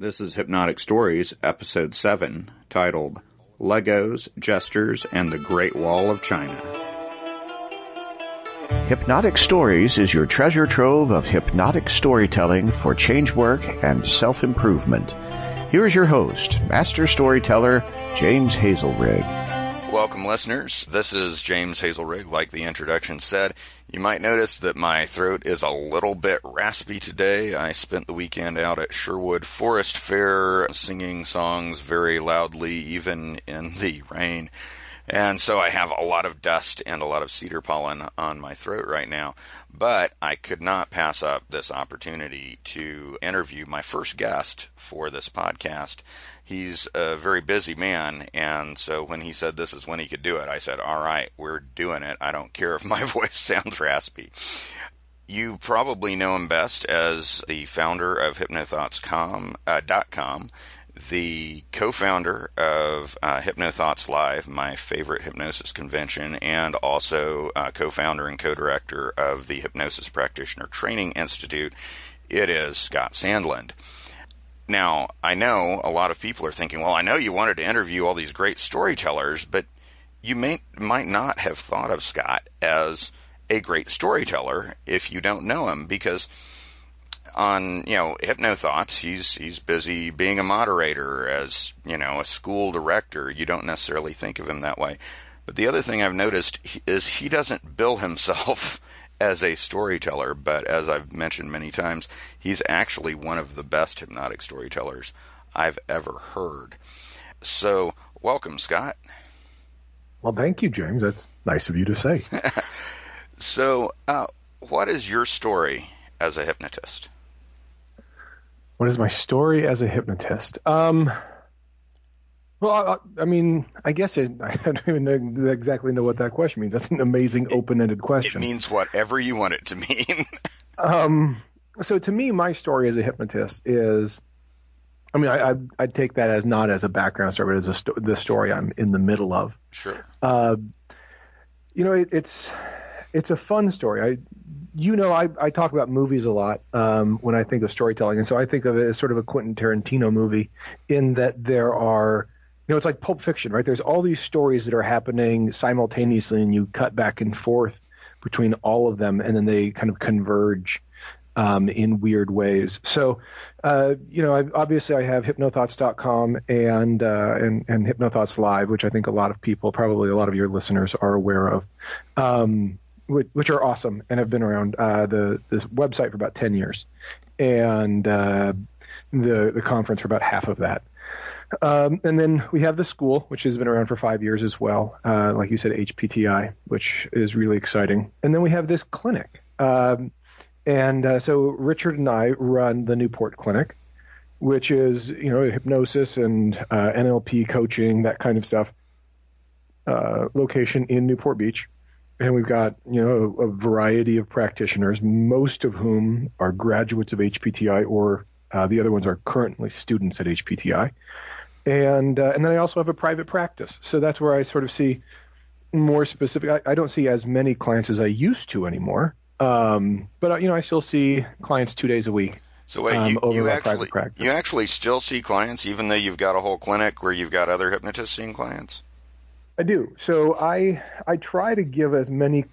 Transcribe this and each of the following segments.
This is Hypnotic Stories, Episode 7, titled Legos, Jesters, and the Great Wall of China. Hypnotic Stories is your treasure trove of hypnotic storytelling for change work and self-improvement. Here is your host, Master Storyteller, James Hazlerig. Welcome, listeners. This is James Hazlerig. Like the introduction said, you might notice that my throat is a little bit raspy today. I spent the weekend out at Sherwood Forest Fair singing songs very loudly, even in the rain. And so I have a lot of dust and a lot of cedar pollen on my throat right now. But I could not pass up this opportunity to interview my first guest for this podcast. He's a very busy man, and so when he said this is when he could do it, I said, all right, we're doing it. I don't care if my voice sounds raspy. You probably know him best as the founder of hypnothoughts.com, the co-founder of Hypnothoughts Live, my favorite hypnosis convention, and also co-founder and co-director of the Hypnosis Practitioner Training Institute. It is Scott Sandland. Now, I know a lot of people are thinking, well, I know you wanted to interview all these great storytellers, but you might not have thought of Scott as a great storyteller if you don't know him, because on, Hypnothoughts, he's busy being a moderator, as, a school director. You don't necessarily think of him that way. But the other thing I've noticed is he doesn't bill himself as a storyteller, but as I've mentioned many times, he's actually one of the best hypnotic storytellers I've ever heard. So, welcome, Scott. Well, thank you, James. That's nice of you to say. So, what is your story as a hypnotist? What is my story as a hypnotist? Well, I guess I don't even exactly know what that question means. That's an amazing open-ended question. It means whatever you want it to mean. So to me, my story as a hypnotist is, I'd take that as not as a background story, but as the story I'm in the middle of. Sure. It's a fun story. I talk about movies a lot when I think of storytelling, and so I think of it as sort of a Quentin Tarantino movie in that there are, it's like Pulp Fiction, right? There's all these stories that are happening simultaneously, and you cut back and forth between all of them, and then they kind of converge in weird ways. So, obviously I have hypnothoughts.com and Hypnothoughts Live, which I think probably a lot of your listeners are aware of, which are awesome and have been around this website for about 10 years, and the conference for about half of that. And then we have the school, which has been around for 5 years as well, like you said, HPTI, which is really exciting. And then we have this clinic. So Richard and I run the Newport Clinic, which is, hypnosis and NLP coaching, that kind of stuff, location in Newport Beach. And we've got, a variety of practitioners, most of whom are graduates of HPTI, or the other ones are currently students at HPTI. And then I also have a private practice. So that's where I sort of see more specific. I don't see as many clients as I used to anymore. But I still see clients 2 days a week. So wait, you actually still see clients, even though you've got a whole clinic where you've got other hypnotists seeing clients? I do. So I try to give as many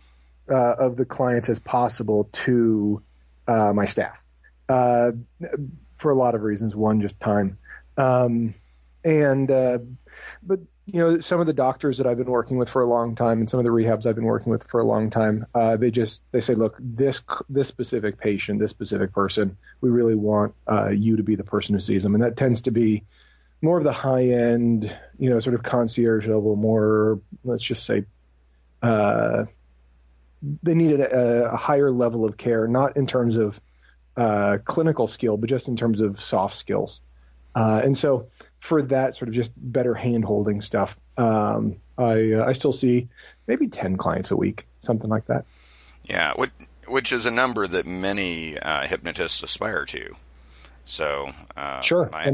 of the clients as possible to my staff for a lot of reasons. One, just time. But some of the doctors that I've been working with for a long time, and some of the rehabs I've been working with for a long time, they say, look, this specific patient, this specific person, we really want you to be the person who sees them. And that tends to be more of the high end, sort of concierge level, more, let's just say, they needed a higher level of care, not in terms of clinical skill, but just in terms of soft skills. And so for that sort of just better hand-holding stuff, I still see maybe 10 clients a week, something like that. Yeah, which is a number that many hypnotists aspire to. So sure, I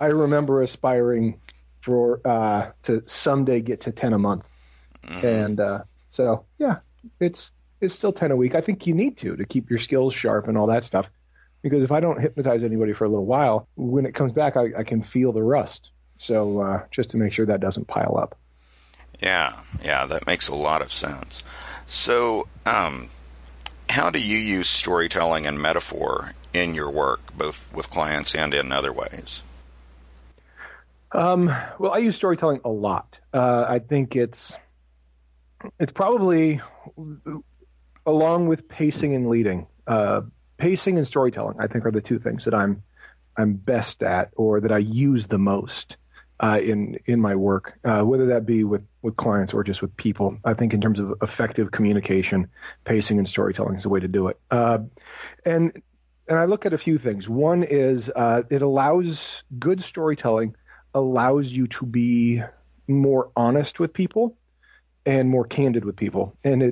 remember aspiring to someday get to 10 a month, and so yeah, it's still 10 a week. I think you need to keep your skills sharp and all that stuff. because if I don't hypnotize anybody for a little while, when it comes back, I can feel the rust. So just to make sure that doesn't pile up. Yeah, that makes a lot of sense. So, how do you use storytelling and metaphor in your work, both with clients and in other ways? Well, I use storytelling a lot. I think it's probably, along with pacing and leading, pacing and storytelling, I think, are the two things that I'm best at, or that I use the most in my work, whether that be with clients or just with people. I think in terms of effective communication, pacing and storytelling is the way to do it. And I look at a few things. One is it allows, good storytelling allows you to be more honest with people and more candid with people. And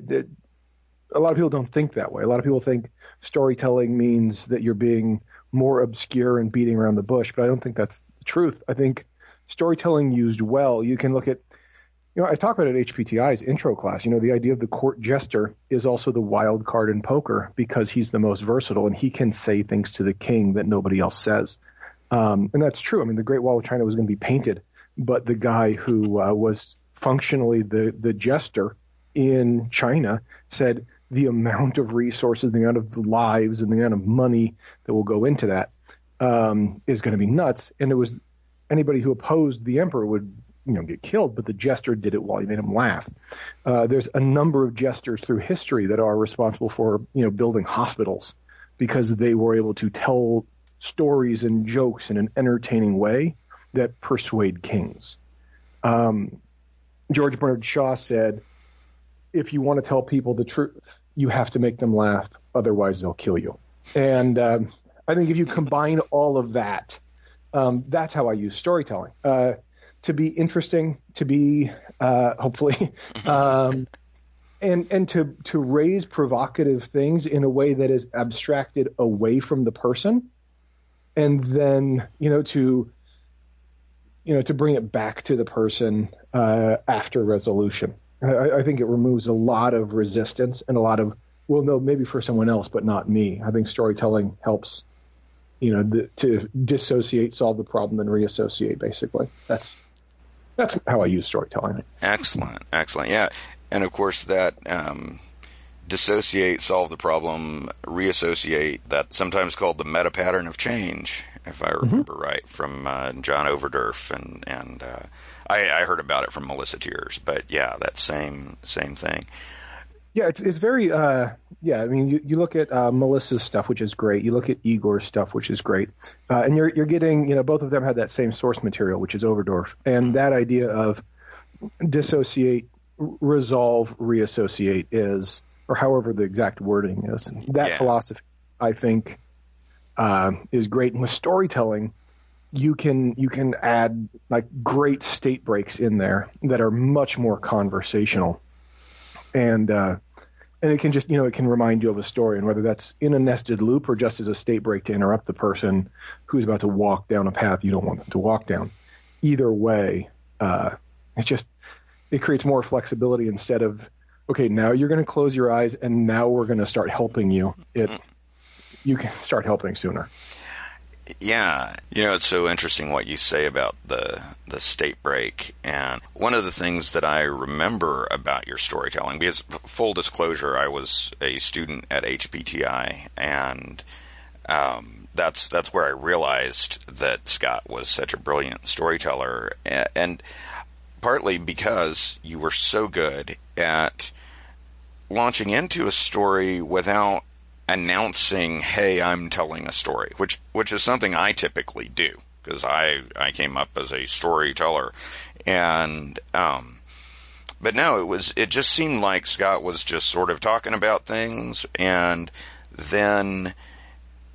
a lot of people don't think that way. A lot of people think storytelling means that you're being more obscure and beating around the bush, but I don't think that's the truth. I think storytelling used well, you can look at, I talk about it at HPTI's intro class, the idea of the court jester is also the wild card in poker because he's the most versatile and he can say things to the king that nobody else says. And that's true. I mean, the Great Wall of China was going to be painted, but the guy who was functionally the jester in China said the amount of resources, the amount of lives, and the amount of money that will go into that is going to be nuts. And it was anybody who opposed the emperor would get killed, but the jester did it while he made him laugh. There's a number of jesters through history that are responsible for building hospitals because they were able to tell stories and jokes in an entertaining way that persuade kings. George Bernard Shaw said, if you want to tell people the truth, you have to make them laugh, otherwise they'll kill you. And I think if you combine all of that, that's how I use storytelling. To be interesting, to be hopefully, and to raise provocative things in a way that is abstracted away from the person, and then to bring it back to the person after resolution. I think it removes a lot of resistance and a lot of, well, no, maybe for someone else, but not me. I think storytelling helps, to dissociate, solve the problem, and reassociate. Basically, that's how I use storytelling. Excellent. Yeah, and of course that dissociate, solve the problem, reassociate. That's sometimes called the meta pattern of change, if I remember right, from John Overdurf, and I heard about it from Melissa Tiers. But yeah, that same thing. Yeah, it's very I mean, you look at Melissa's stuff, which is great. You look at Igor's stuff, which is great, and you're getting both of them had that same source material, which is Overdorf, and that idea of dissociate, resolve, reassociate is, or however the exact wording is, that philosophy I think is great. And with storytelling, you can add like great state breaks in there that are much more conversational. And it can just, it can remind you of a story, and whether that's in a nested loop or just as a state break to interrupt the person who's about to walk down a path you don't want them to walk down. Either way, it creates more flexibility instead of, okay, now you're going to close your eyes and now we're going to start helping you. You can start helping sooner. Yeah, it's so interesting what you say about the state break. And one of the things that I remember about your storytelling, because full disclosure, I was a student at HPTI, and that's where I realized that Scott was such a brilliant storyteller, and partly because you were so good at launching into a story without announcing, hey, I'm telling a story, which is something I typically do, because I came up as a storyteller. And but no, it just seemed like Scott was just sort of talking about things, and then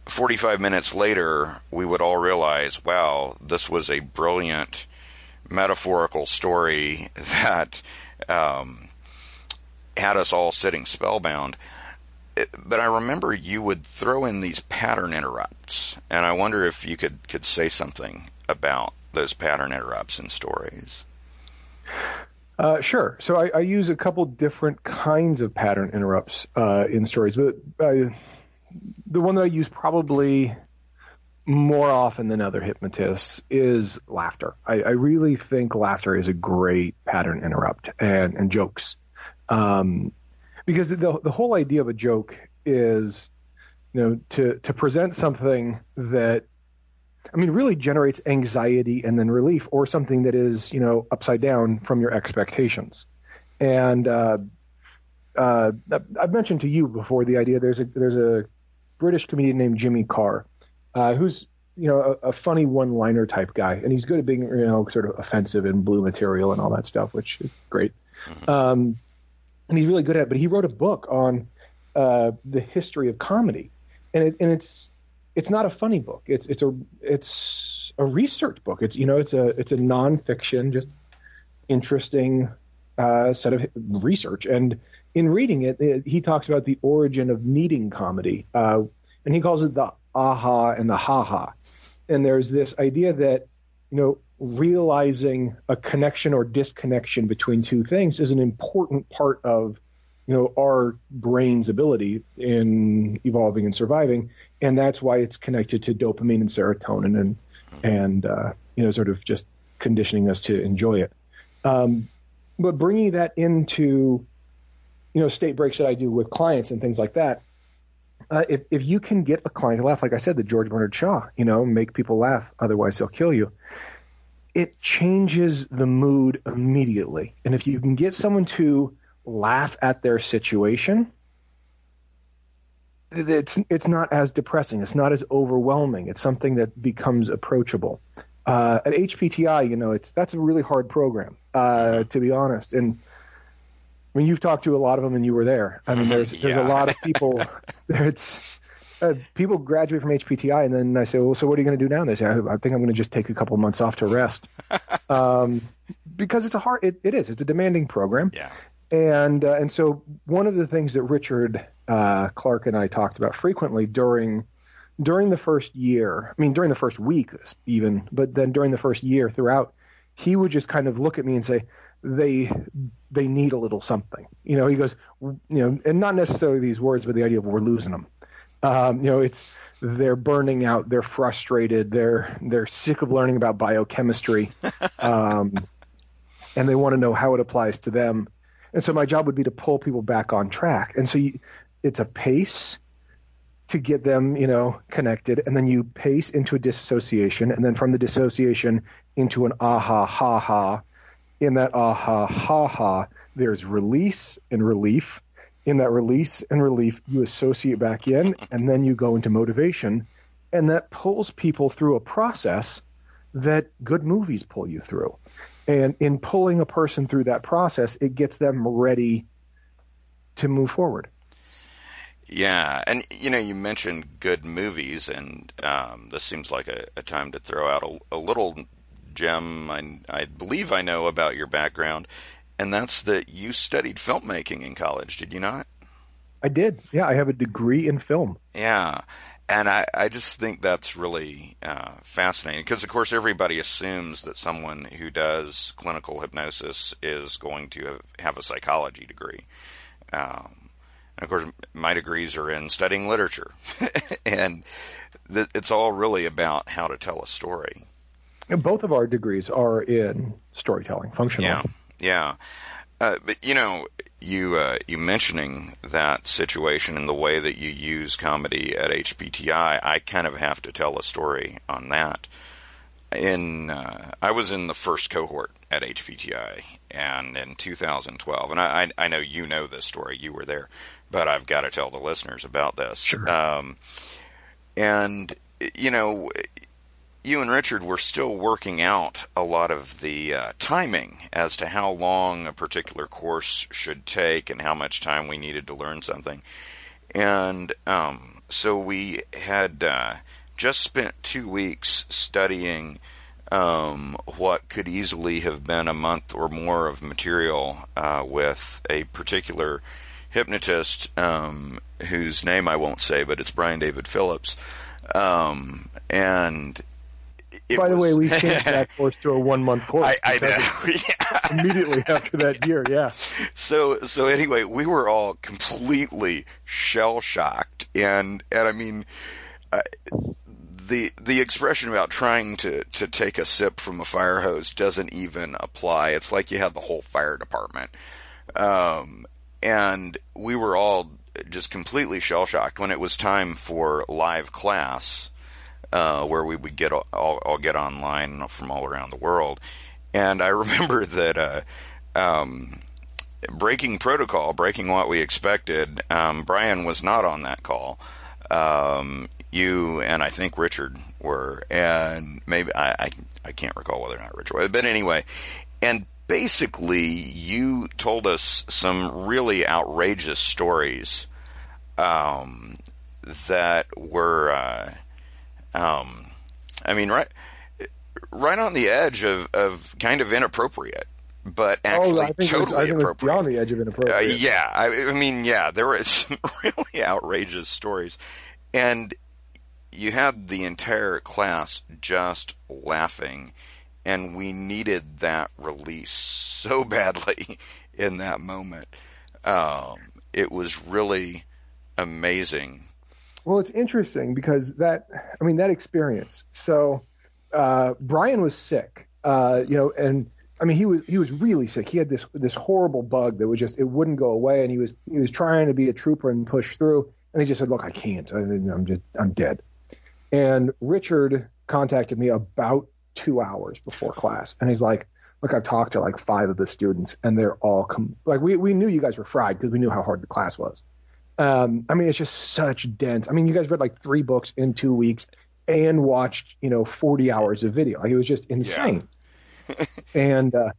45 minutes later we would all realize, wow, this was a brilliant metaphorical story that had us all sitting spellbound. But I remember you would throw in these pattern interrupts, and I wonder if you could say something about those pattern interrupts in stories. Sure. So I use a couple different kinds of pattern interrupts in stories, but the one that I use probably more often than other hypnotists is laughter. I really think laughter is a great pattern interrupt and jokes. Because the whole idea of a joke is, to present something that, really generates anxiety and then relief, or something that is, upside down from your expectations. And I've mentioned to you before the idea. There's a British comedian named Jimmy Carr, who's a funny one-liner type guy, and he's good at being sort of offensive and blue material and all that stuff, which is great. Mm-hmm. And he's really good at it. But he wrote a book on the history of comedy, and it's not a funny book. It's a research book. It's a nonfiction, just interesting set of research. And in reading it, he talks about the origin of needing comedy, and he calls it the aha and the ha-ha. And there's this idea that, realizing a connection or disconnection between two things is an important part of, our brain's ability in evolving and surviving. And that's why it's connected to dopamine and serotonin and sort of just conditioning us to enjoy it. But bringing that into, state breaks that I do with clients and things like that, if you can get a client to laugh, like I said, the George Bernard Shaw, make people laugh, otherwise they'll kill you. It changes the mood immediately. And if you can get someone to laugh at their situation, it's not as depressing. It's not as overwhelming. It's something that becomes approachable. At HPTI, that's a really hard program, to be honest. And you've talked to a lot of them, and you were there. There's a lot of people. People graduate from HPTI, and then I say, well, so what are you going to do now? And they say, I think I'm going to just take a couple months off to rest, because it's it's a demanding program. Yeah. And so one of the things that Richard Clark and I talked about frequently during the first year, during the first week even, but then during the first year throughout, he would just kind of look at me and say, they need a little something. He goes, and not necessarily these words, but the idea of we're losing them. It's they're burning out, they're frustrated, they're sick of learning about biochemistry, and they want to know how it applies to them. And so my job would be to pull people back on track. And so it's a pace to get them, connected, and then you pace into a dissociation, and then from the dissociation into an aha ha ha. In that aha ha ha, there's release and relief. In that release and relief, you associate back in, and then you go into motivation, and that pulls people through a process that good movies pull you through. And in pulling a person through that process, it gets them ready to move forward. Yeah, and you mentioned good movies, and this seems like a time to throw out a little gem I believe I know about your background, and that's that you studied filmmaking in college, did you not? I did. Yeah, I have a degree in film. Yeah, and I just think that's really fascinating, because of course everybody assumes that someone who does clinical hypnosis is going to have a psychology degree. And of course, my degrees are in studying literature, and it's all really about how to tell a story. And both of our degrees are in storytelling, functional. Yeah. But you mentioning that situation and the way that you use comedy at HPTI, I kind of have to tell a story on that. I was in the first cohort at HPTI, and in 2012, and I know you know this story, you were there, but I've got to tell the listeners about this. Sure. And you and Richard were still working out a lot of the timing as to how long a particular course should take and how much time we needed to learn something. And so we had just spent 2 weeks studying what could easily have been a month or more of material with a particular hypnotist whose name I won't say, but it's Brian David Phillips. And By the way, we changed that course to a 1-month course. I know. Yeah. Immediately after that year, yeah. So anyway, we were all completely shell-shocked. And I mean, the expression about trying to take a sip from a fire hose doesn't even apply. It's like you have the whole fire department. And we were all just completely shell-shocked when it was time for live class, where we would all get online from all around the world. And I remember that breaking protocol, breaking what we expected, Brian was not on that call. You and I think Richard were, and maybe I can't recall whether or not Richard was, but anyway, and basically you told us some really outrageous stories that were I mean, right on the edge of kind of inappropriate, but actually totally appropriate. Beyond the edge of inappropriate. Yeah, I mean, yeah, there were some really outrageous stories, and you had the entire class just laughing, and we needed that release so badly in that moment. It was really amazing. Well, it's interesting because that experience. So, Brian was sick, and I mean, he was really sick. He had this horrible bug that it wouldn't go away, and he was trying to be a trooper and push through, and he just said, "Look, I can't. I'm dead." And Richard contacted me about 2 hours before class, and he's like, "Look, I've talked to like 5 of the students, and they're all we knew you guys were fried because we knew how hard the class was. I mean, it's just such dense. I mean, you guys read like 3 books in 2 weeks and watched 40 hours of video. Like, it was just insane." Yeah. And a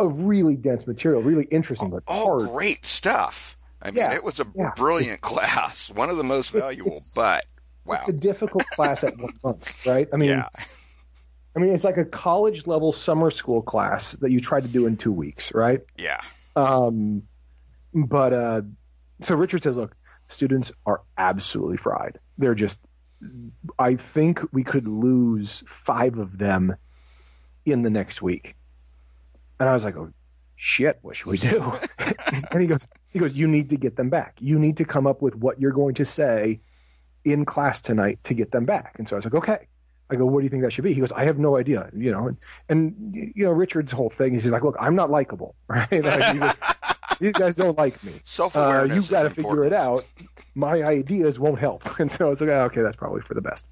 really dense material, really interesting, but hard. Great stuff. I mean, it was a brilliant class, one of the most valuable, but wow. It's a difficult class at 1 month, right? I mean, I mean, it's like a college level summer school class that you try to do in 2 weeks, right? Yeah. But so Richard says, "Look, students are absolutely fried. They're just, I think we could lose 5 of them in the next week." And I was like, "Oh shit, what should we do?" And he goes, "You need to get them back. You need to come up with what you're going to say in class tonight to get them back." And so I was like, "Okay." I go, "What do you think that should be?" He goes, "I have no idea." And Richard's whole thing is he's like, "Look, I'm not likable, right? Like, these guys don't like me. Self-awareness you've got to figure it out. My ideas won't help." And so I was like, "Okay, that's probably for the best."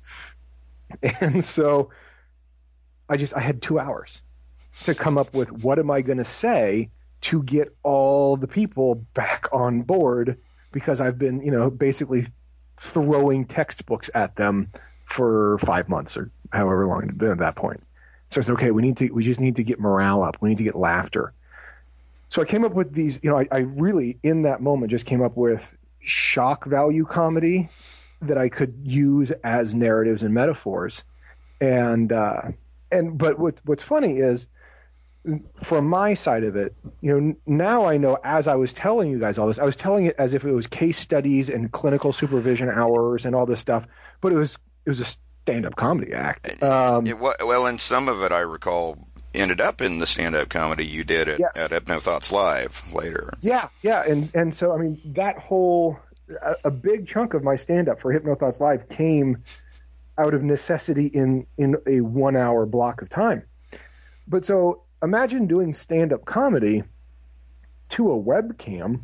And so I had 2 hours to come up with what am I going to say to get all the people back on board, because I've been, basically throwing textbooks at them for 5 months or however long it's been at that point. So I said, okay, we just need to get morale up. We need to get laughter. So I came up with these, I really in that moment just came up with shock value comedy that I could use as narratives and metaphors. But what's funny is, from my side of it, now I know, as I was telling you guys all this, I was telling it as if it was case studies and clinical supervision hours and all this stuff, but it was a stand-up comedy act. Well, and some of it I recall ended up in the stand-up comedy you did at Hypnothoughts Live later. Yeah. And so, I mean, that whole, a big chunk of my stand-up for Hypnothoughts Live came out of necessity in a 1 hour block of time. But so imagine doing stand-up comedy to a webcam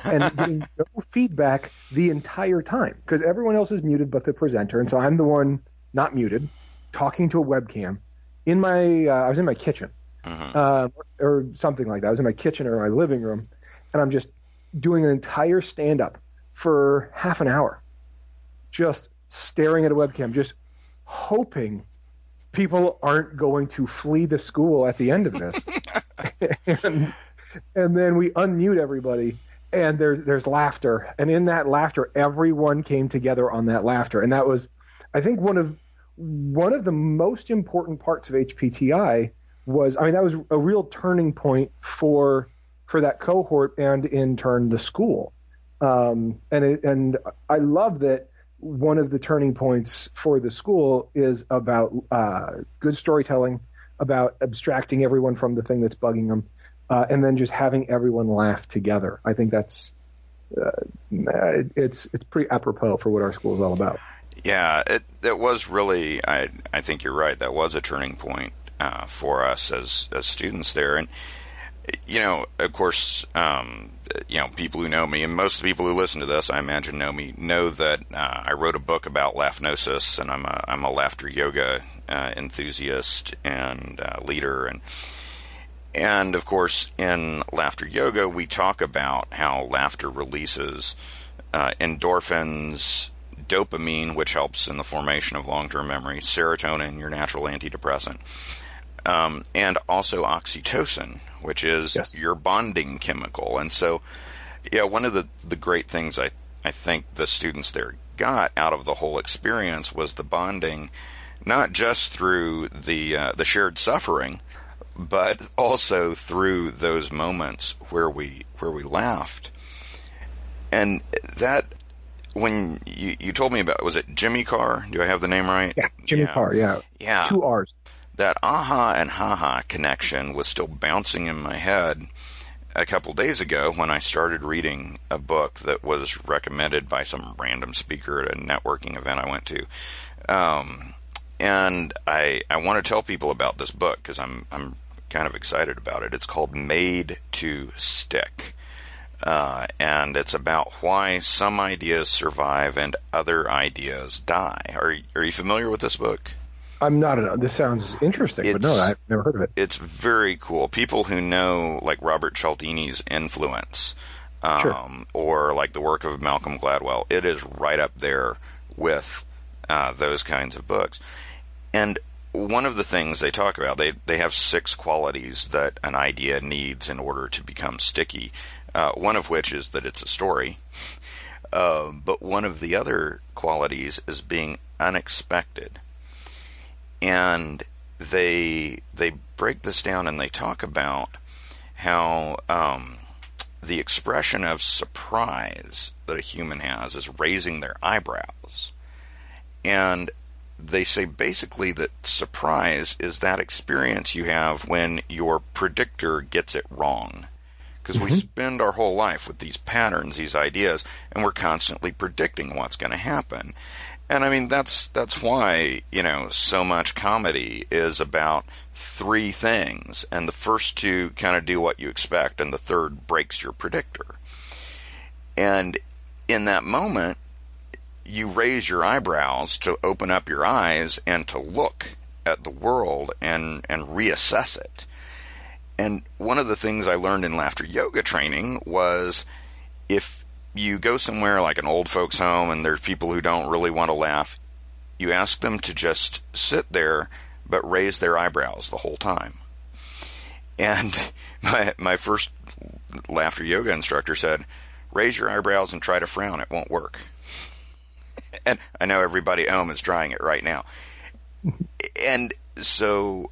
and getting no feedback the entire time, because everyone else is muted but the presenter. And so I'm the one not muted, talking to a webcam in my, I was in my kitchen, or something like that. I was in my kitchen or my living room, and I'm just doing an entire stand-up for half an hour, just staring at a webcam, just hoping people aren't going to flee the school at the end of this. and then we unmute everybody, and there's laughter, and in that laughter, everyone came together on that laughter. And that was, I think, one of the most important parts of HPTI was, I mean, that was a real turning point for that cohort and in turn the school. And I love that one of the turning points for the school is about good storytelling, about abstracting everyone from the thing that's bugging them, and then just having everyone laugh together. I think that's it's pretty apropos for what our school is all about. Yeah, it was really, I think you're right, that was a turning point for us as students there. And, of course, people who know me, and most of the people who listen to this, I imagine, know me, know that I wrote a book about laughnosis, and I'm a laughter yoga enthusiast and leader. And, of course, in laughter yoga, we talk about how laughter releases endorphins, dopamine, which helps in the formation of long-term memory, serotonin, your natural antidepressant, and also oxytocin, which is your bonding chemical. And so, one of the great things I think the students there got out of the whole experience was the bonding, not just through the shared suffering, but also through those moments where we laughed. And that, when you told me about, was it Jimmy Carr? Do I have the name right? Yeah, Jimmy Carr, yeah. 2 R's. That aha and haha connection was still bouncing in my head a couple days ago when I started reading a book that was recommended by some random speaker at a networking event I went to. And I want to tell people about this book because I'm kind of excited about it. It's called Made to Stick. And it's about why some ideas survive and other ideas die. Are you familiar with this book? I'm not. This sounds interesting, but no, I've never heard of it. It's very cool. People who know, like, Robert Cialdini's influence, or like the work of Malcolm Gladwell, it is right up there with those kinds of books. And one of the things they talk about, they have 6 qualities that an idea needs in order to become sticky. One of which is that it's a story. But one of the other qualities is being unexpected. And they break this down and they talk about how the expression of surprise that a human has is raising their eyebrows. And they say basically that surprise is that experience you have when your predictor gets it wrong. Because we spend our whole life with these patterns, these ideas, and we're constantly predicting what's going to happen. And I mean, that's why, so much comedy is about 3 things, and the first 2 kind of do what you expect, and the third breaks your predictor. And in that moment, you raise your eyebrows to open up your eyes and to look at the world and reassess it. And one of the things I learned in laughter yoga training was if you go somewhere like an old folks home and there's people who don't really want to laugh, you ask them to just sit there but raise their eyebrows the whole time. And my first laughter yoga instructor said, raise your eyebrows and try to frown. It won't work. And I know everybody at home is trying it right now. And so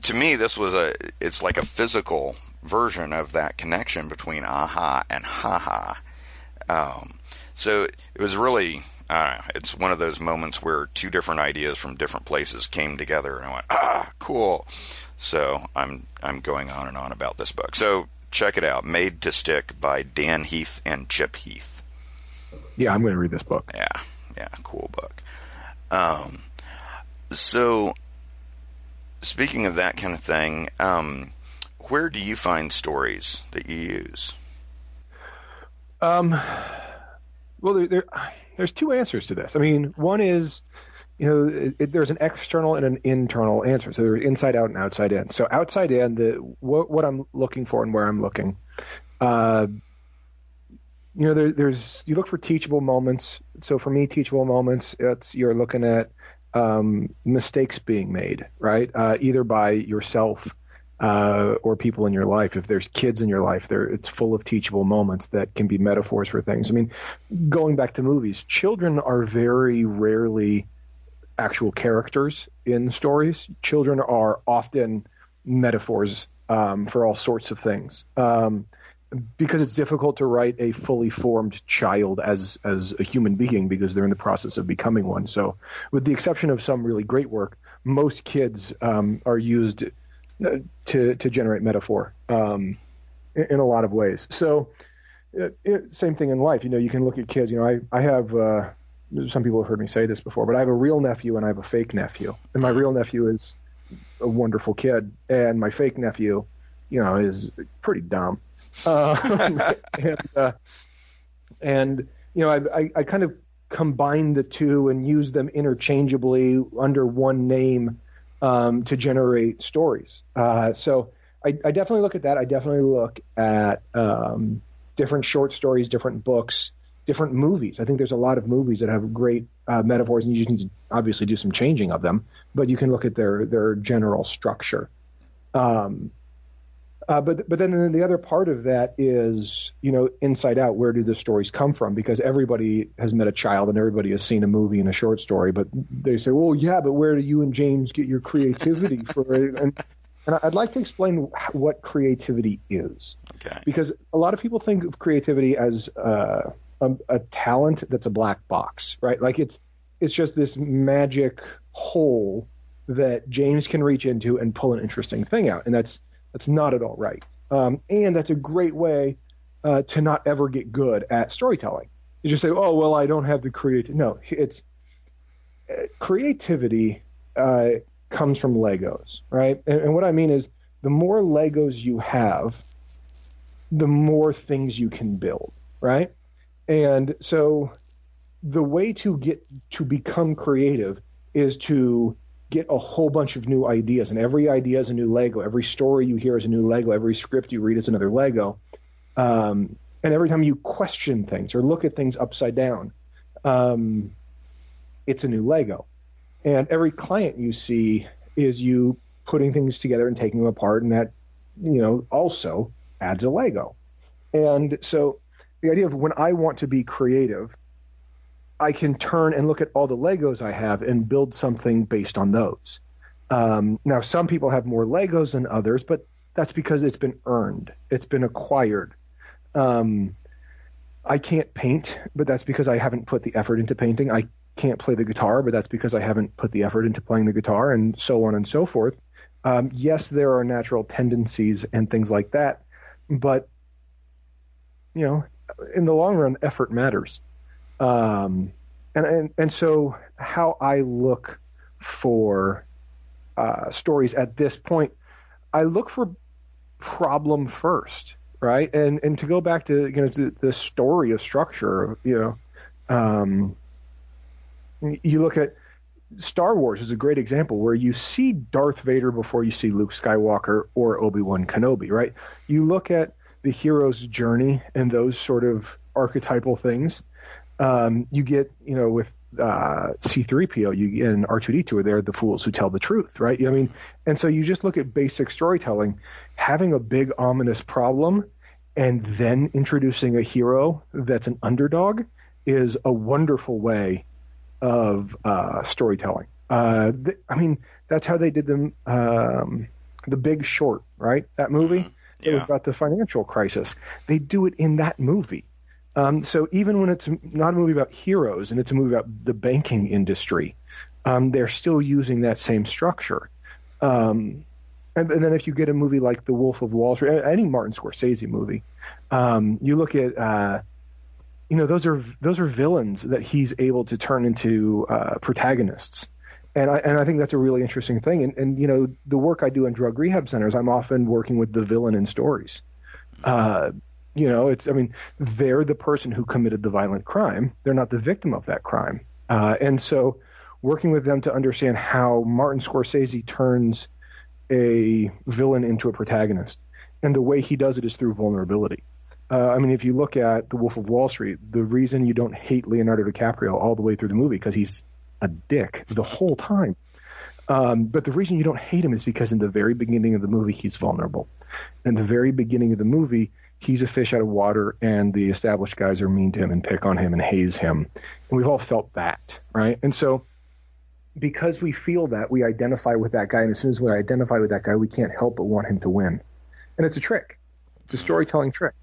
to me, it's like a physical version of that connection between aha and haha. So it was really, it's one of those moments where 2 different ideas from different places came together, and I went, cool. So I'm going on and on about this book. So check it out, Made to Stick by Dan Heath and Chip Heath. Yeah, I'm going to read this book. Yeah, cool book. So speaking of that kind of thing, where do you find stories that you use? Well, there's 2 answers to this. I mean, one is, there's an external and an internal answer. So there's inside out and outside in. So outside in, what I'm looking for and where I'm looking. There's you look for teachable moments. So for me, teachable moments, you're looking at mistakes being made, right? Either by yourself or people in your life. If there's kids in your life, it's full of teachable moments that can be metaphors for things. I mean, going back to movies, children are very rarely actual characters in stories. Children are often metaphors for all sorts of things. because it's difficult to write a fully formed child as a human being because they're in the process of becoming one. So with the exception of some really great work, most kids are used to generate metaphor in a lot of ways. So same thing in life. You can look at kids. I have some people have heard me say this before, but I have a real nephew and I have a fake nephew. And my real nephew is a wonderful kid, and my fake nephew, is pretty dumb. I kind of combine the two and use them interchangeably under one name to generate stories. So I definitely look at that. I definitely look at different short stories, different books, different movies. I think there's a lot of movies that have great metaphors, and you just need to obviously do some changing of them, but you can look at their general structure. But then the other part of that is, inside out, where do the stories come from? Because everybody has met a child and everybody has seen a movie and a short story, but they say, well, yeah, but where do you and James get your creativity for it? And I'd like to explain what creativity is. Okay. Because a lot of people think of creativity as a talent that's a black box, right? Like it's just this magic hole that James can reach into and pull an interesting thing out. And that's not at all right. And that's a great way to not ever get good at storytelling. You just say, oh, well, I don't have the creativity. No, it's creativity comes from Legos, right? And what I mean is the more Legos you have, the more things you can build, right? And so the way to become creative is to get a whole bunch of new ideas, and every idea is a new Lego. Every story you hear is a new Lego. Every script you read is another Lego. And every time you question things or look at things upside down, it's a new Lego. And every client you see is you putting things together and taking them apart, and that, also adds a Lego. And so the idea of when I want to be creative, I can turn and look at all the Legos I have and build something based on those. Now, some people have more Legos than others, but that's because it's been earned. It's been acquired. I can't paint, but that's because I haven't put the effort into painting. I can't play the guitar, but that's because I haven't put the effort into playing the guitar, and so on and so forth. Yes, there are natural tendencies and things like that, but, in the long run, effort matters. And so how I look for stories at this point, I look for problem first, right? And to go back to the story of structure, you look at Star Wars is a great example where you see Darth Vader before you see Luke Skywalker or Obi-Wan Kenobi, right? You look at the hero's journey and those sort of archetypal things. You get, with C-3PO, and R2-D2 they're the fools who tell the truth, right? And so you just look at basic storytelling, having a big ominous problem and then introducing a hero that's an underdog is a wonderful way of storytelling. That's how they did them. The Big Short, right? That movie, It was about the financial crisis. They do it in that movie. So even when it's not a movie about heroes and it's a movie about the banking industry, they're still using that same structure. And then if you get a movie like The Wolf of Wall Street, any Martin Scorsese movie, you look at, those are villains that he's able to turn into protagonists. And I think that's a really interesting thing. And the work I do in drug rehab centers, I'm often working with the villain in stories. They're the person who committed the violent crime. They're not the victim of that crime. And so working with them to understand how Martin Scorsese turns a villain into a protagonist. And the way he does it is through vulnerability. If you look at The Wolf of Wall Street, the reason you don't hate Leonardo DiCaprio all the way through the movie, because he's a dick the whole time. But the reason you don't hate him is because in the very beginning of the movie, he's vulnerable. In the very beginning of the movie, he's a fish out of water, and the established guys are mean to him and pick on him and haze him. And we've all felt that, right? And so because we feel that, we identify with that guy, and as soon as we identify with that guy, we can't help but want him to win. And it's a trick. It's a storytelling trick.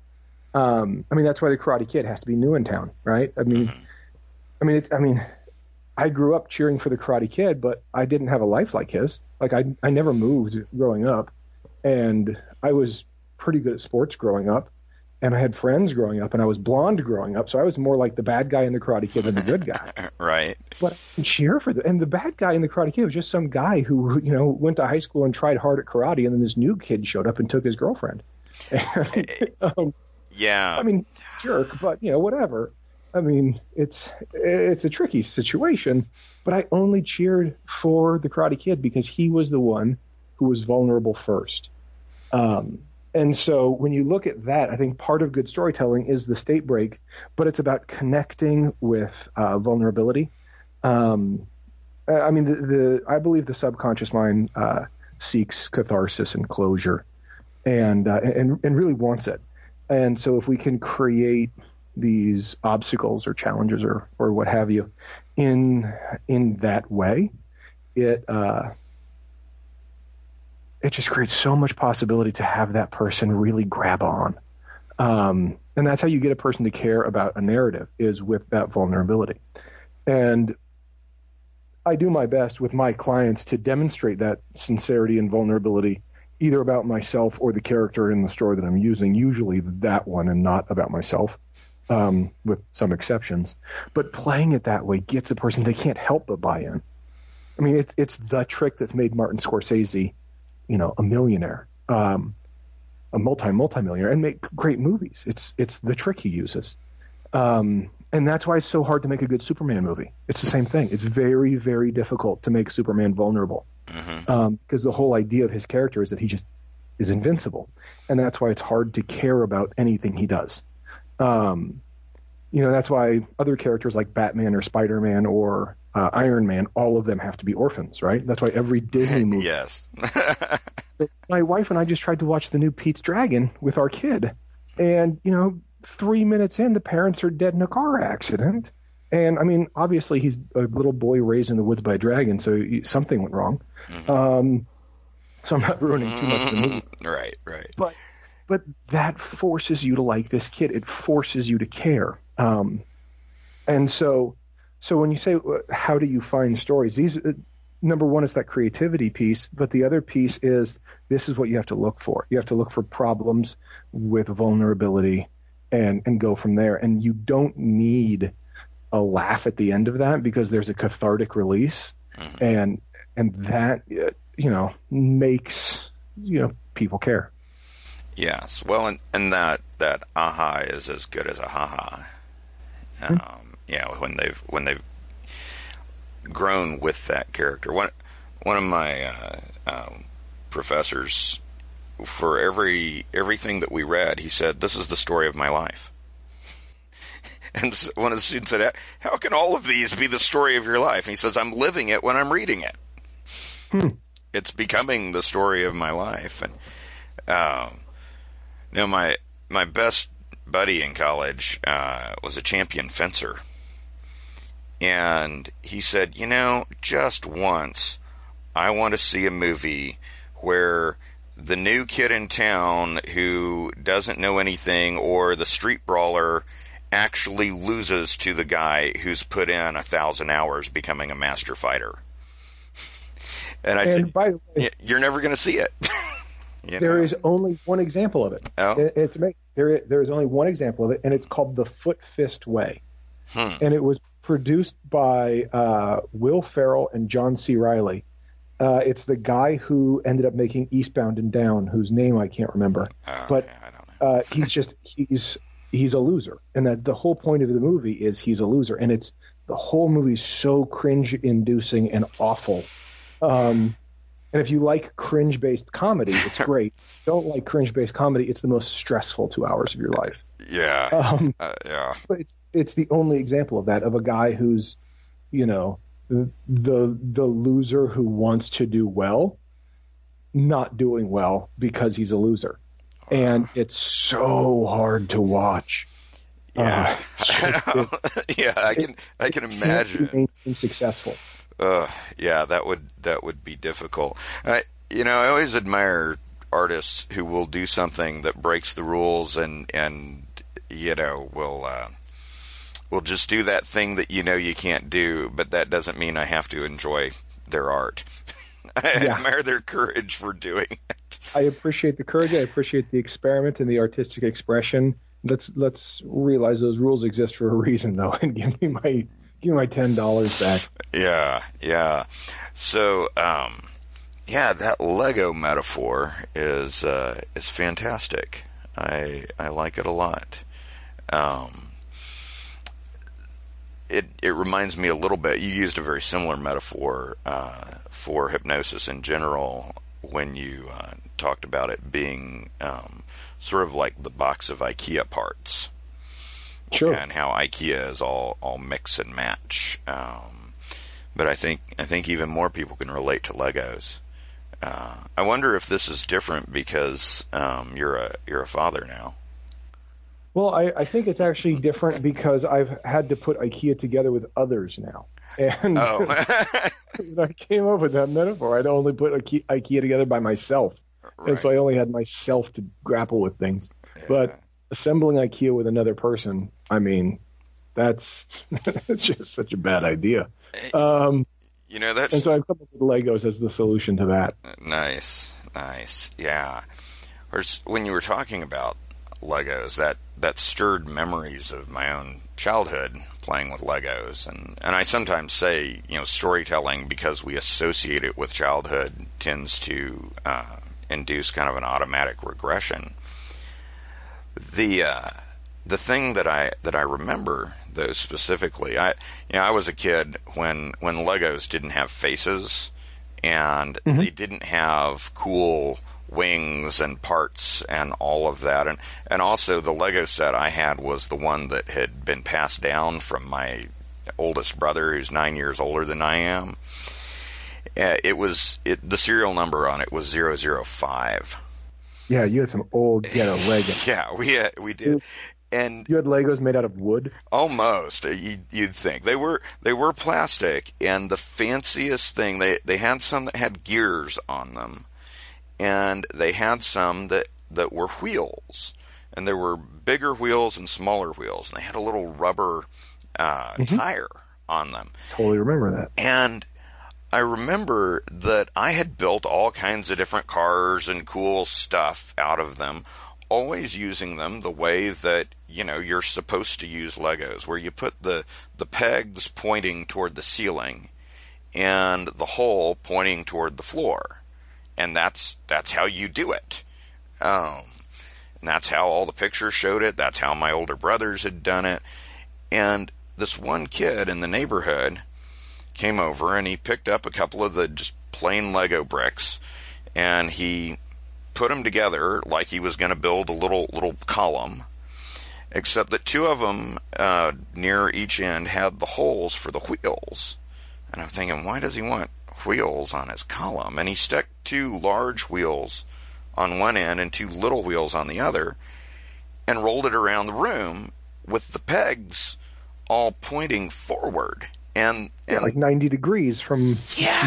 I mean, that's why the Karate Kid has to be new in town, right? I mean, I grew up cheering for the Karate Kid, but I didn't have a life like his. Like I never moved growing up, and I was pretty good at sports growing up, and I had friends growing up, and I was blonde growing up, so I was more like the bad guy in the Karate Kid than the good guy. Right. But I can cheer for and the bad guy in the Karate Kid was just some guy who, went to high school and tried hard at karate, and then this new kid showed up and took his girlfriend. And, yeah. I mean, jerk, but whatever. I mean, it's a tricky situation, but I only cheered for the Karate Kid because he was the one who was vulnerable first. And so when you look at that, I think part of good storytelling is the state break, but it's about connecting with vulnerability. I mean, I believe the subconscious mind seeks catharsis and closure, and really wants it. And so if we can create these obstacles or challenges or what have you in that way, it just creates so much possibility to have that person really grab on. And that's how you get a person to care about a narrative, is with that vulnerability. And I do my best with my clients to demonstrate that sincerity and vulnerability, either about myself or the character in the story that I'm using, usually that one and not about myself, with some exceptions. But playing it that way gets a person, they can't help but buy in. I mean, it's the trick that's made Martin Scorsese, a millionaire, a multi-millionaire, and make great movies. It's the trick he uses. And that's why it's so hard to make a good Superman movie. It's the same thing. It's very, very difficult to make Superman vulnerable. Because the whole idea of his character is that he just is invincible. And that's why it's hard to care about anything he does. That's why other characters like Batman or Spider-Man or Iron Man, all of them have to be orphans, right? That's why every Disney movie. Yes. My wife and I just tried to watch the new Pete's Dragon with our kid. And, 3 minutes in, the parents are dead in a car accident. And, I mean, obviously he's a little boy raised in the woods by a dragon, so something went wrong. So I'm not ruining too much of the movie. Right. But that forces you to like this kid. It forces you to care. And so when you say, how do you find stories? These, number one is that creativity piece, but the other piece is, this is what you have to look for. You have to look for problems with vulnerability and go from there. And you don't need a laugh at the end of that, because there's a cathartic release, and that, makes, people care. Yes. Well, and that aha is as good as a ha-ha. When they've grown with that character. One of my professors, for everything that we read, he said, "This is the story of my life." And one of the students said, "How can all of these be the story of your life?" And he says, "I'm living it when I'm reading it. It's becoming the story of my life." And my best buddy in college was a champion fencer. And he said, just once, I want to see a movie where the new kid in town who doesn't know anything, or the street brawler, actually loses to the guy who's put in 1,000 hours becoming a master fighter. And I said, by the way, you're never going to see it. There is only one example of it. Oh. It's amazing. There is only one example of it, and it's called The Foot Fist Way. And it was produced by Will Ferrell and John C. Reilly. It's the guy who ended up making Eastbound and Down, whose name I can't remember. But I don't know. He's a loser, and that the whole point of the movie is he's a loser, and the whole movie's so cringe-inducing and awful. And if you like cringe-based comedy, it's great. If you don't like cringe-based comedy, it's the most stressful 2 hours of your life. Yeah. But it's the only example of that, of a guy who's, the loser who wants to do well, not doing well because he's a loser. And it's so hard to watch. Yeah. I can imagine. Successful. Yeah, that would be difficult. I always admire artists who will do something that breaks the rules and will just do that thing that you can't do, but that doesn't mean I have to enjoy their art. I admire their courage for doing it. I appreciate the courage. I appreciate the experiment and the artistic expression. Let's realize those rules exist for a reason, though, and give me my $10 back. Yeah. So, that Lego metaphor is fantastic. I like it a lot. It reminds me a little bit. You used a very similar metaphor for hypnosis in general when you talked about it being sort of like the box of IKEA parts. Sure. And how IKEA is all mix and match. But I think even more people can relate to Legos. I wonder if this is different because you're a father now. Well, I think it's actually different because I've had to put IKEA together with others now. And when I came up with that metaphor, I'd only put IKEA together by myself. Right. And so I only had myself to grapple with things. Yeah. But assembling IKEA with another person, I mean, that's just such a bad idea. And so I've come up with Legos as the solution to that. Nice. Yeah. When you were talking about Legos, that stirred memories of my own childhood playing with Legos, and I sometimes say, storytelling, because we associate it with childhood, tends to induce kind of an automatic regression. The thing that I remember though specifically, I was a kid when Legos didn't have faces and they didn't have cool wings and parts and all of that, and also the Lego set I had was the one that had been passed down from my oldest brother, who's 9 years older than I am. The serial number on it was 005. Yeah, you had some old ghetto Legos. Yeah, we did. And you had Legos made out of wood? Almost, you'd think. They were plastic, and the fanciest thing, they had some that had gears on them, and they had some that were wheels, and there were bigger wheels and smaller wheels, and they had a little rubber tire on them. Totally remember that. And I remember that I had built all kinds of different cars and cool stuff out of them, always using them the way that, you're supposed to use Legos, where you put the pegs pointing toward the ceiling and the hole pointing toward the floor. And that's how you do it. And that's how all the pictures showed it. That's how my older brothers had done it. And this one kid in the neighborhood came over and he picked up a couple of the just plain Lego bricks and he put them together like he was going to build a little column, except that two of them near each end had the holes for the wheels. And I'm thinking, why does he want wheels on his column? And he stuck two large wheels on one end and two little wheels on the other and rolled it around the room with the pegs all pointing forward. And like 90 degrees from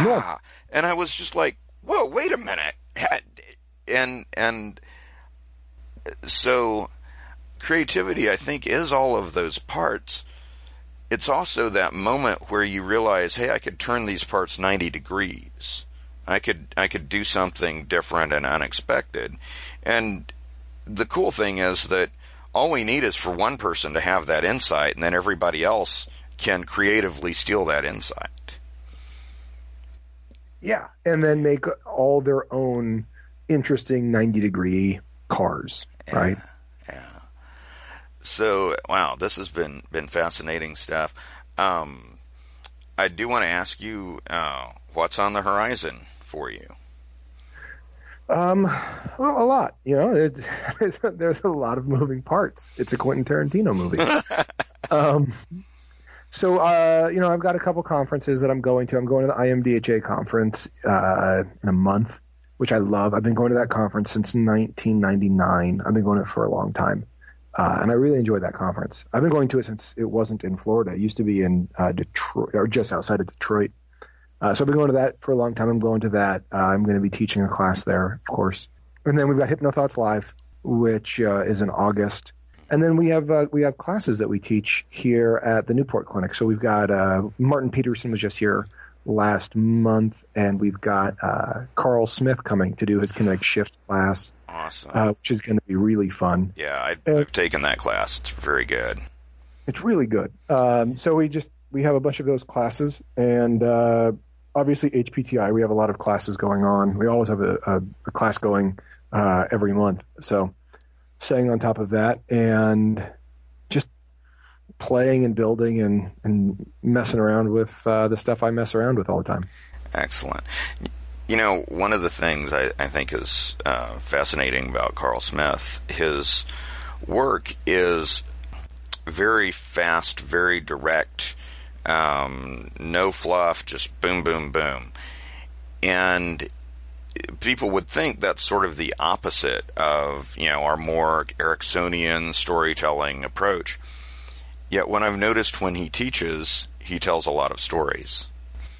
north. And I was just like, whoa, wait a minute. And so creativity, I think, is all of those parts. It's also that moment where you realize, hey, I could turn these parts 90 degrees. I could do something different and unexpected. And the cool thing is that all we need is for one person to have that insight, and then everybody else can creatively steal that insight. Yeah, and then make all their own interesting 90-degree cars, right? Yeah. So, wow, this has been fascinating stuff. I do want to ask you, what's on the horizon for you? Well, a lot. There's a lot of moving parts. It's a Quentin Tarantino movie. So, I've got a couple conferences that I'm going to. I'm going to the IMDHA conference in a month, which I love. I've been going to that conference since 1999. I've been going to it for a long time. And I really enjoyed that conference. I've been going to it since it wasn't in Florida. It used to be in Detroit, or just outside of Detroit. So I've been going to that for a long time. I'm going to that. I'm going to be teaching a class there, of course. And then we've got Hypnothoughts Live, which is in August. And then we have classes that we teach here at the Newport Clinic. So we've got Martin Peterson was just here last month, and we've got Carl Smith coming to do his kinetic shift class. Awesome. Which is going to be really fun. Yeah, I've taken that class. It's very good. It's really good. So we have a bunch of those classes, and obviously HPTI, we have a lot of classes going on. We always have a class going every month. So staying on top of that and just playing and building and messing around with the stuff I mess around with all the time. Excellent. One of the things I think is fascinating about Carl Smith, his work is very fast, very direct, no fluff, just boom, boom, boom. And people would think that's sort of the opposite of, our more Ericksonian storytelling approach. Yet when I've noticed when he teaches, he tells a lot of stories.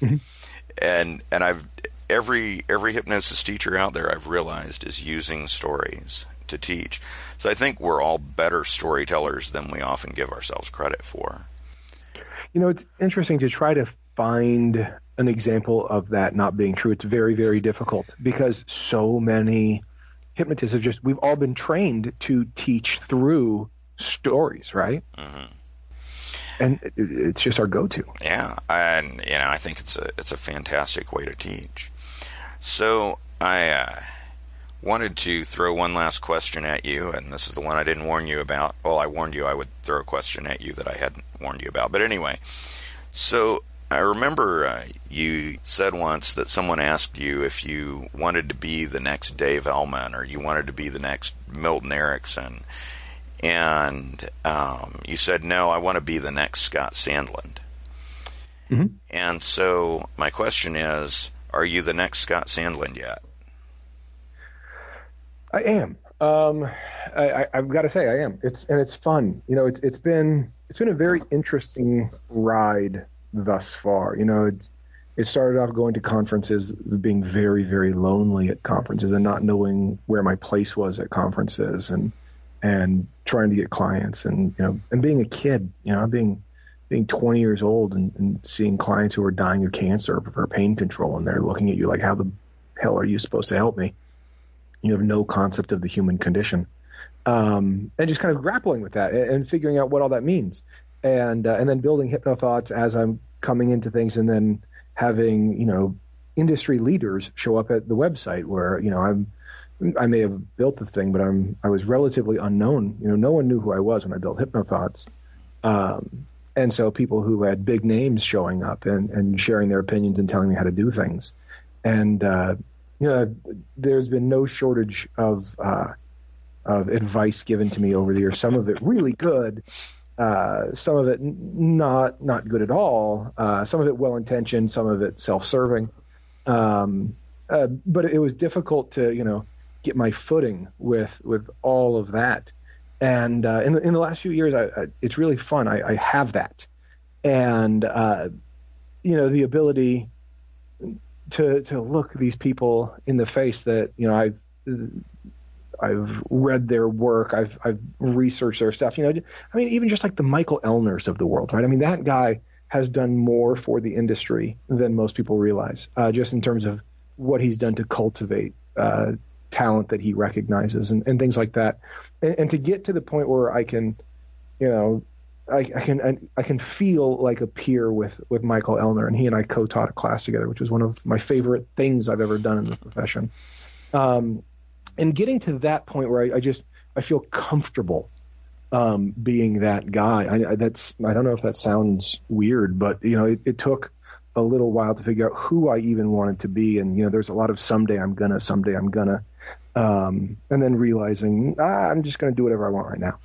Mm-hmm. And every hypnosis teacher out there I've realized is using stories to teach. So I think we're all better storytellers than we often give ourselves credit for. It's interesting to try to find an example of that not being true. It's very, very difficult because so many hypnotists we've all been trained to teach through stories, right? Mm-hmm. And it's just our go-to. Yeah, and I think it's a fantastic way to teach. So I wanted to throw one last question at you, and this is the one I didn't warn you about. Well, I warned you I would throw a question at you that I hadn't warned you about. But anyway, so I remember you said once that someone asked you if you wanted to be the next Dave Ellman or you wanted to be the next Milton Erickson. And you said, no, I want to be the next Scott Sandland. Mm-hmm. And so my question is, are you the next Scott Sandland yet? I am. I've got to say I am. It's fun. It's been a very interesting ride thus far. It started off going to conferences, being very, very lonely at conferences and not knowing where my place was at conferences and trying to get clients and being a kid, being 20 years old and seeing clients who are dying of cancer for pain control, and they're looking at you like, how the hell are you supposed to help me? You have no concept of the human condition. And just kind of grappling with that and figuring out what all that means. And then building hypnothoughts as I'm coming into things, and then having, industry leaders show up at the website where, I may have built the thing, but I was relatively unknown. No one knew who I was when I built Hypnothoughts. And so people who had big names showing up and sharing their opinions and telling me how to do things. And, there's been no shortage of advice given to me over the years. Some of it really good, some of it not good at all, some of it well-intentioned, some of it self-serving. But it was difficult to, get my footing with all of that. And in the last few years, it's really fun. I have that. And, the ability to look these people in the face that, I've read their work. I've researched their stuff. Even just like the Michael Elners of the world, right? That guy has done more for the industry than most people realize, just in terms of what he's done to cultivate talent that he recognizes and things like that. And to get to the point where I can, I can feel like a peer with Michael Elner, and he and I co-taught a class together, which was one of my favorite things I've ever done in the profession. And getting to that point where I feel comfortable being that guy. I don't know if that sounds weird, but it took a little while to figure out who I even wanted to be. And, there's a lot of someday I'm gonna, and then realizing, I'm just going to do whatever I want right now.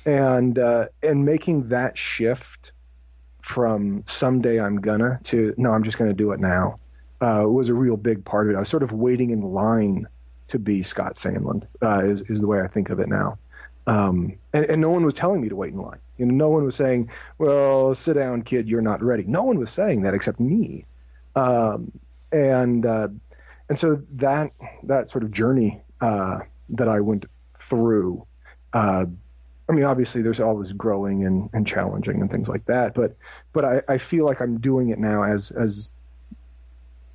And making that shift from someday I'm gonna to, no, I'm just going to do it now, was a real big part of it. I was sort of waiting in line to be Scott Sandland, is the way I think of it now. And no one was telling me to wait in line. No one was saying, well, sit down, kid, you're not ready. No one was saying that except me. And so that sort of journey that I went through, I'm I mean, obviously there's always growing and challenging and things like that, but I feel like I'm doing it now as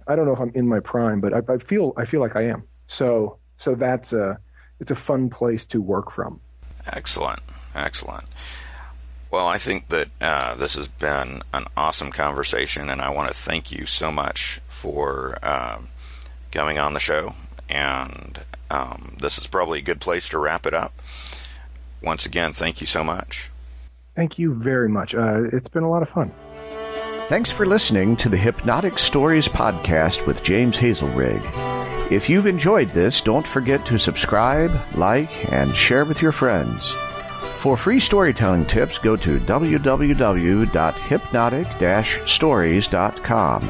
I don't know if I'm in my prime, but I feel like I am. So it's a fun place to work from. Excellent. Well, I think that this has been an awesome conversation, and I want to thank you so much for coming on the show. And this is probably a good place to wrap it up. Once again, thank you so much. Thank you very much. It's been a lot of fun. Thanks for listening to the Hypnotic Stories podcast with James Hazlerig. If you've enjoyed this, don't forget to subscribe, like, and share with your friends. For free storytelling tips, go to www.hypnotic-stories.com.